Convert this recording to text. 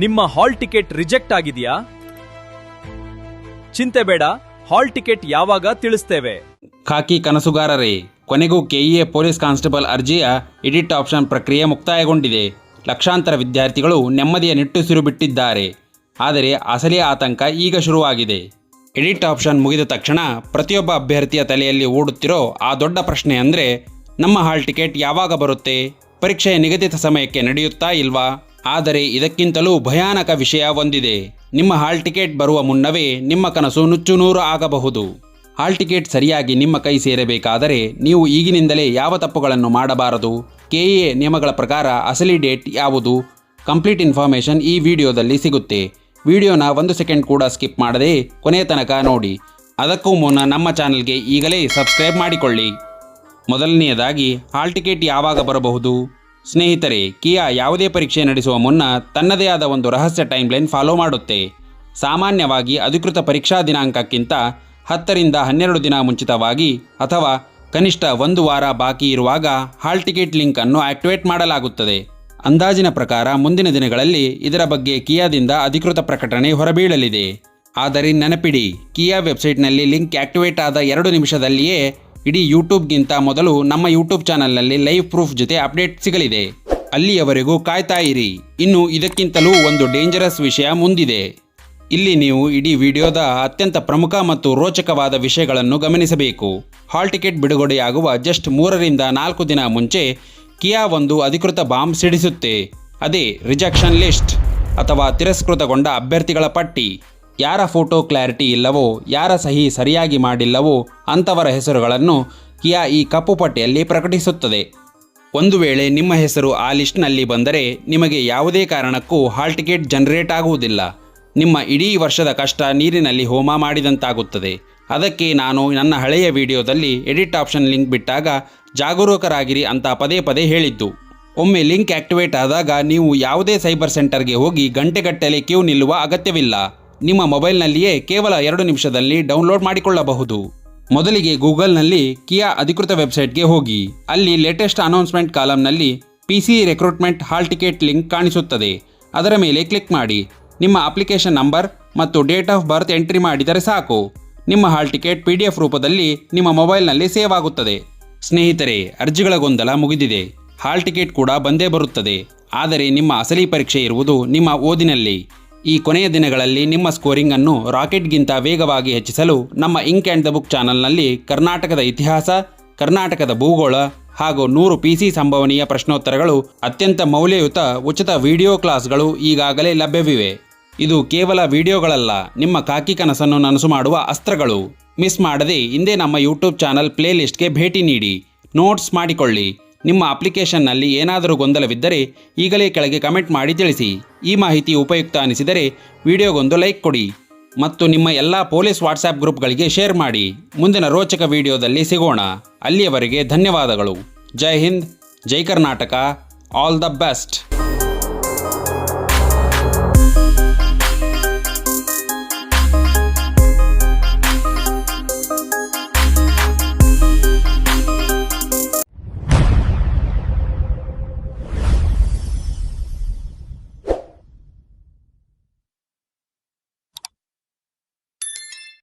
ನಿಮ್ಮ hall ticket reject ಆಗಿದೆಯಾ? ಚಿಂತೆ ಬೇಡ, ಹಾಲ್ ಟಿಕೆಟ್ ಯಾವಾಗ ತಿಳಿಸ್ತೇವೆ. ಖಾಕಿ ಕನಸುಗಾರರೇ, ಕೊನೆಗೂ ಕೆಇಎ ಪೊಲೀಸ್ ಕಾನ್ಸ್ಟೇಬಲ್ ಅರ್ಜಿಯ ಎಡಿಟ್ ಆಪ್ಷನ್ ಪ್ರಕ್ರಿಯೆ ಮುಕ್ತಾಯಗೊಂಡಿದೆ. ಲಕ್ಷಾಂತರ ವಿದ್ಯಾರ್ಥಿಗಳು ನೆಮ್ಮದಿಯ ನಿಟ್ಟುಸಿರು ಬಿಟ್ಟಿದ್ದಾರೆ. ಆದರೆ ಅಸಲಿ ಆತಂಕ ಈಗ ಶುರುವಾಗಿದೆ. ಎಡಿಟ್ ಆಪ್ಷನ್ ಮುಗಿದ ತಕ್ಷಣ ಪ್ರತಿಯೊಬ್ಬ ಅಭ್ಯರ್ಥಿಯ ತಲೆಯಲ್ಲಿ ಓಡುತ್ತಿರೋ ಆ ದೊಡ್ಡ ಪ್ರಶ್ನೆ ಅಂದರೆ, ನಮ್ಮ ಹಾಲ್ ಟಿಕೆಟ್ ಯಾವಾಗ ಬರುತ್ತೆ? ಪರೀಕ್ಷೆಯ ನಿಗದಿತ ಸಮಯಕ್ಕೆ ನಡೆಯುತ್ತಾ ಇಲ್ವಾ? ಆದರೆ ಇದಕ್ಕಿಂತಲೂ ಭಯಾನಕ ವಿಷಯ ಒಂದಿದೆ. ನಿಮ್ಮ ಹಾಲ್ ಟಿಕೆಟ್ ಬರುವ ಮುನ್ನವೇ ನಿಮ್ಮ ಕನಸು ನುಚ್ಚುನೂರು ಆಗಬಹುದು. ಹಾಲ್ ಟಿಕೆಟ್ ಸರಿಯಾಗಿ ನಿಮ್ಮ ಕೈ ಸೇರಬೇಕಾದರೆ ನೀವು ಈಗಿನಿಂದಲೇ ಯಾವ ತಪ್ಪುಗಳನ್ನು ಮಾಡಬಾರದು? ಕೆಇಎ ನಿಯಮಗಳ ಪ್ರಕಾರ ಅಸಲಿ ಡೇಟ್ ಯಾವುದು? ಕಂಪ್ಲೀಟ್ ಇನ್ಫಾರ್ಮೇಷನ್ ಈ ವಿಡಿಯೋದಲ್ಲಿ ಸಿಗುತ್ತೆ. ವಿಡಿಯೋನ 1 ಸೆಕೆಂಡ್ ಕೂಡ ಸ್ಕಿಪ್ ಮಾಡದೆ ಕೊನೆಯ ತನಕ ನೋಡಿ. ಅದಕ್ಕೂ ಮುನ್ನ ನಮ್ಮ ಚಾನಲ್ಗೆ ಈಗಲೇ ಸಬ್ಸ್ಕ್ರೈಬ್ ಮಾಡಿಕೊಳ್ಳಿ. ಮೊದಲನೆಯದಾಗಿ, ಹಾಲ್ ಟಿಕೆಟ್ ಯಾವಾಗ ಬರಬಹುದು? ಸ್ನೇಹಿತರೆ, ಕಿಯಾ ಯಾವುದೇ ಪರೀಕ್ಷೆ ನಡೆಸುವ ಮುನ್ನ ತನ್ನದೇ ಆದ ಒಂದು ರಹಸ್ಯ ಟೈಮ್ಲೈನ್ ಫಾಲೋ ಮಾಡುತ್ತೆ. ಸಾಮಾನ್ಯವಾಗಿ ಅಧಿಕೃತ ಪರೀಕ್ಷಾ ದಿನಾಂಕಕ್ಕಿಂತ 10 ರಿಂದ 12 ದಿನ ಮುಂಚಿತವಾಗಿ ಅಥವಾ ಕನಿಷ್ಠ 1 ವಾರ ಬಾಕಿ ಇರುವಾಗ ಹಾಲ್ ಟಿಕೆಟ್ ಲಿಂಕ್ ಅನ್ನು ಆಕ್ಟಿವೇಟ್ ಮಾಡಲಾಗುತ್ತದೆ. ಅಂದಾಜಿನ ಪ್ರಕಾರ ಮುಂದಿನ ದಿನಗಳಲ್ಲಿ ಇದರ ಬಗ್ಗೆ ಕಿಯಾದಿಂದ ಅಧಿಕೃತ ಪ್ರಕಟಣೆ ಹೊರಬೀಳಲಿದೆ. ಆದರೆ ನೆನಪಿಡಿ, ಕಿಯಾ ವೆಬ್ಸೈಟ್ನಲ್ಲಿ ಲಿಂಕ್ ಆಕ್ಟಿವೇಟ್ ಆದ 2 ನಿಮಿಷದಲ್ಲಿಯೇ ಇಡೀ ಯೂಟ್ಯೂಬ್ಗಿಂತ ಮೊದಲು ನಮ್ಮ ಯೂಟ್ಯೂಬ್ ಚಾನಲ್ನಲ್ಲಿ ಲೈವ್ ಪ್ರೂಫ್ ಜೊತೆ ಅಪ್ಡೇಟ್ ಸಿಗಲಿದೆ. ಅಲ್ಲಿಯವರೆಗೂ ಕಾಯ್ತಾ ಇರಿ. ಇನ್ನು ಇದಕ್ಕಿಂತಲೂ ಒಂದು ಡೇಂಜರಸ್ ವಿಷಯ ಮುಂದಿದೆ. ಇಲ್ಲಿ ನೀವು ಇಡೀ ವಿಡಿಯೋದ ಅತ್ಯಂತ ಪ್ರಮುಖ ಮತ್ತು ರೋಚಕವಾದ ವಿಷಯಗಳನ್ನು ಗಮನಿಸಬೇಕು. ಹಾಲ್ ಟಿಕೆಟ್ ಬಿಡುಗಡೆಯಾಗುವ ಜಸ್ಟ್ 3 ರಿಂದ 4 ದಿನ ಮುಂಚೆ ಕಿಯಾ ಒಂದು ಅಧಿಕೃತ ಬಾಂಬ್ ಸಿಡಿಸುತ್ತೆ. ಅದೇ ರಿಜೆಕ್ಷನ್ ಲಿಸ್ಟ್ ಅಥವಾ ತಿರಸ್ಕೃತಗೊಂಡ ಅಭ್ಯರ್ಥಿಗಳ ಪಟ್ಟಿ. ಯಾರ ಫೋಟೋ ಕ್ಲಾರಿಟಿ ಇಲ್ಲವೋ, ಯಾರ ಸಹಿ ಸರಿಯಾಗಿ ಮಾಡಿಲ್ಲವೋ ಅಂಥವರ ಹೆಸರುಗಳನ್ನು ಕಿಯಾ ಈ ಕಪ್ಪು ಪಟ್ಟಿಯಲ್ಲಿ ಪ್ರಕಟಿಸುತ್ತದೆ. ಒಂದು ವೇಳೆ ನಿಮ್ಮ ಹೆಸರು ಆ ಲಿಸ್ಟ್ನಲ್ಲಿ ಬಂದರೆ ನಿಮಗೆ ಯಾವುದೇ ಕಾರಣಕ್ಕೂ ಹಾಲ್ ಟಿಕೆಟ್ ಜನರೇಟ್ ಆಗುವುದಿಲ್ಲ. ನಿಮ್ಮ ಇಡೀ ವರ್ಷದ ಕಷ್ಟ ನೀರಿನಲ್ಲಿ ಹೋಮ ಮಾಡಿದಂತಾಗುತ್ತದೆ. ಅದಕ್ಕೆ ನಾನು ನನ್ನ ಹಳೆಯ ವಿಡಿಯೋದಲ್ಲಿ ಎಡಿಟ್ ಆಪ್ಷನ್ ಲಿಂಕ್ ಬಿಟ್ಟಾಗ ಜಾಗರೂಕರಾಗಿರಿ ಅಂತ ಪದೇ ಪದೇ ಹೇಳಿದ್ದು. ಒಮ್ಮೆ ಲಿಂಕ್ ಆಕ್ಟಿವೇಟ್ ಆದಾಗ ನೀವು ಯಾವುದೇ ಸೈಬರ್ ಸೆಂಟರ್ಗೆ ಹೋಗಿ ಗಂಟೆಗಟ್ಟಲೆ ಕ್ಯೂ ನಿಲ್ಲುವ ಅಗತ್ಯವಿಲ್ಲ. ನಿಮ್ಮ ಮೊಬೈಲ್ನಲ್ಲಿಯೇ ಕೇವಲ 2 ನಿಮಿಷದಲ್ಲಿ ಡೌನ್ಲೋಡ್ ಮಾಡಿಕೊಳ್ಳಬಹುದು. ಮೊದಲಿಗೆ ಗೂಗಲ್ನಲ್ಲಿ ಕಿಯಾ ಅಧಿಕೃತ ವೆಬ್ಸೈಟ್ಗೆ ಹೋಗಿ. ಅಲ್ಲಿ ಲೇಟೆಸ್ಟ್ ಅನೌನ್ಸ್ಮೆಂಟ್ ಕಾಲಂನಲ್ಲಿ PC recruitment hall ticket link ಕಾಣಿಸುತ್ತದೆ. ಅದರ ಮೇಲೆ ಕ್ಲಿಕ್ ಮಾಡಿ. ನಿಮ್ಮ ಅಪ್ಲಿಕೇಶನ್ ನಂಬರ್ ಮತ್ತು ಡೇಟ್ ಆಫ್ ಬರ್ತ್ ಎಂಟ್ರಿ ಮಾಡಿದರೆ ಸಾಕು. ನಿಮ್ಮ ಹಾಲ್ ಟಿಕೆಟ್ PDF ರೂಪದಲ್ಲಿ ನಿಮ್ಮ ಮೊಬೈಲ್ನಲ್ಲಿ ಸೇವ್ ಆಗುತ್ತದೆ. ಸ್ನೇಹಿತರೆ, ಅರ್ಜಿಗಳ ಗೊಂದಲ ಮುಗಿದಿದೆ. ಹಾಲ್ ಟಿಕೆಟ್ ಕೂಡ ಬಂದೇ ಬರುತ್ತದೆ. ಆದರೆ ನಿಮ್ಮ ಅಸಲಿ ಪರೀಕ್ಷೆ ಇರುವುದು ನಿಮ್ಮ ಓದಿನಲ್ಲಿ. ಈ ಕೊನೆಯ ದಿನಗಳಲ್ಲಿ ನಿಮ್ಮ ಸ್ಕೋರಿಂಗ್ ಅನ್ನು ರಾಕೆಟ್ಗಿಂತ ವೇಗವಾಗಿ ಹೆಚ್ಚಿಸಲು ನಮ್ಮ ಇಂಕ್ ಆ್ಯಂಡ್ ದ ಬುಕ್ ಚಾನಲ್ನಲ್ಲಿ ಕರ್ನಾಟಕದ ಇತಿಹಾಸ, ಕರ್ನಾಟಕದ ಭೂಗೋಳ ಹಾಗೂ 100 PC ಸಂಭವನೀಯ ಪ್ರಶ್ನೋತ್ತರಗಳು, ಅತ್ಯಂತ ಮೌಲ್ಯಯುತ ಉಚಿತ ವಿಡಿಯೋ ಕ್ಲಾಸ್ಗಳು ಈಗಾಗಲೇ ಲಭ್ಯವಿವೆ. ಇದು ಕೇವಲ ವಿಡಿಯೋಗಳಲ್ಲ, ನಿಮ್ಮ ಖಾಕಿ ಕನಸನ್ನು ನನಸು ಮಾಡುವ ಅಸ್ತ್ರಗಳು. ಮಿಸ್ ಮಾಡದೆ ಇಂದೇ ನಮ್ಮ ಯೂಟ್ಯೂಬ್ ಚಾನಲ್ ಪ್ಲೇ ಲಿಸ್ಟ್ಗೆ ಭೇಟಿ ನೀಡಿ, ನೋಟ್ಸ್ ಮಾಡಿಕೊಳ್ಳಿ. ನಿಮ್ಮ ಅಪ್ಲಿಕೇಶನ್ನಲ್ಲಿ ಏನಾದರೂ ಗೊಂದಲವಿದ್ದರೆ ಈಗಲೇ ಕೆಳಗೆ ಕಮೆಂಟ್ ಮಾಡಿ ತಿಳಿಸಿ. ಈ ಮಾಹಿತಿ ಉಪಯುಕ್ತ ಅನಿಸಿದರೆ ವಿಡಿಯೋಗೊಂದು ಲೈಕ್ ಕೊಡಿ ಮತ್ತು ನಿಮ್ಮ ಎಲ್ಲ ಪೊಲೀಸ್ ವಾಟ್ಸ್ಆ್ಯಪ್ ಗ್ರೂಪ್ಗಳಿಗೆ ಶೇರ್ ಮಾಡಿ. ಮುಂದಿನ ರೋಚಕ ವಿಡಿಯೋದಲ್ಲಿ ಸಿಗೋಣ. ಅಲ್ಲಿಯವರೆಗೆ ಧನ್ಯವಾದಗಳು. ಜೈ ಹಿಂದ್, ಜೈ ಕರ್ನಾಟಕ, ಆಲ್ ದ ಬೆಸ್ಟ್.